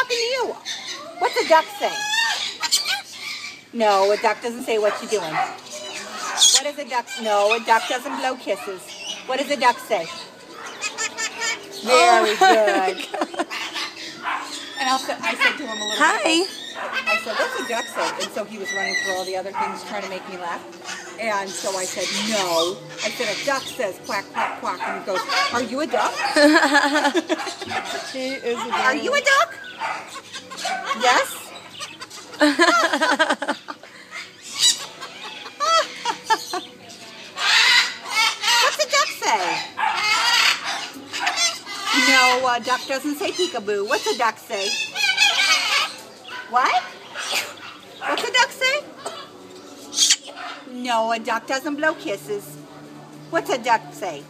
happened to you? What's a duck say? No, a duck doesn't say what you're doing. What does a duck? No, a duck doesn't blow kisses. What does a duck say? Very good. And I said to him a little bit. Hi. I said, what's a duck say? And so he was running through all the other things trying to make me laugh. And so I said, no. I said, a duck says quack, quack, quack. And he goes, are you a duck? She is a Are you a duck? Yes? What's a duck say? No, a duck doesn't say peekaboo. What's a duck say? What? What's a duck say? No, a duck doesn't blow kisses. What's a duck say?